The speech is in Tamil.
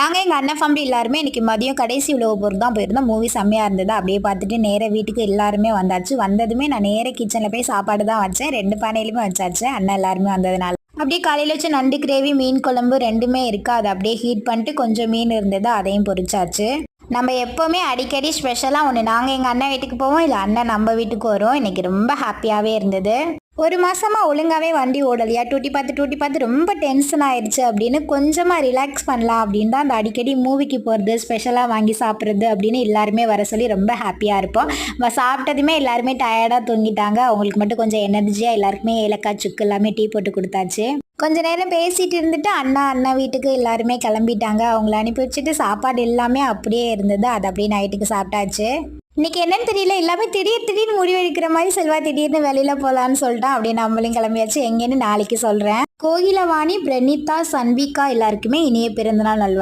நாங்கள் எங்கள் அண்ணன் ஃபேமிலி எல்லாருமே இன்னைக்கு மதியம் கடைசி உழவு பொருள் தான் போயிருந்தோம். மூவி செம்மையாக இருந்தது. அப்படியே பார்த்துட்டு நேராக வீட்டுக்கு எல்லாருமே வந்தாச்சு. வந்ததுமே நான் நேராக கிச்சனில் போய் சாப்பாடு தான் வச்சேன். 2 பானையிலுமே வச்சாச்சு, அண்ணன் எல்லாருமே வந்ததுனால. அப்படியே காலையில் வச்சு நண்டு கிரேவி, மீன் குழம்பு ரெண்டுமே இருக்கா, அதை அப்படியே ஹீட் பண்ணிட்டு கொஞ்சம் மீன் இருந்தது, அதையும் பொரிச்சாச்சு. நம்ம எப்போவுமே அடிக்கடி ஸ்பெஷலாக ஒன்று நாங்கள் எங்கள் அண்ணன் வீட்டுக்கு போவோம், இல்லை அண்ணன் நம்ம வீட்டுக்கு வரும். இன்னைக்கு ரொம்ப ஹாப்பியாகவே இருந்தது. ஒரு மாசமாக ஒழுங்காகவே வண்டி ஓடலையா, டூட்டி பார்த்து ரொம்ப டென்ஷன் ஆயிடுச்சு அப்படின்னு கொஞ்சமாக ரிலாக்ஸ் பண்ணலாம் அப்படின்னு தான் அந்த அடிக்கடி மூவிக்கு போகிறது, ஸ்பெஷலாக வாங்கி சாப்பிட்றது அப்படின்னு எல்லாருமே வர சொல்லி ரொம்ப ஹாப்பியாக இருப்போம். சாப்பிட்டதுமே எல்லாருமே டயர்டாக தூங்கிட்டாங்க. அவங்களுக்கு மட்டும் கொஞ்சம் எனர்ஜியாக எல்லாருக்குமே ஏலக்காய் சுக்கு எல்லாமே டீ போட்டு கொடுத்தாச்சு. கொஞ்ச நேரம் பேசிட்டு இருந்துட்டு அண்ணா வீட்டுக்கு எல்லாருமே கிளம்பிட்டாங்க. அவங்கள அனுப்பி வச்சுட்டு சாப்பாடு எல்லாமே அப்படியே இருந்தது, அது அப்படியே நைட்டுக்கு சாப்பிட்டாச்சு. இன்னைக்கு என்னன்னு தெரியல, எல்லாமே திடீர்னு முடிவெடுக்கிற மாதிரி செல்வா திடீர்னு வெளியில போலான்னு சொல்லிட்டான். அப்படியே நம்மளும் கிளம்பியாச்சு. எங்கேன்னு நாளைக்கு சொல்றேன். கோகிலவாணி, பிரணிதா, சன்விகா எல்லாருக்குமே இனிய பிறந்தநாள் நல்வாழ்த்துக்கள்.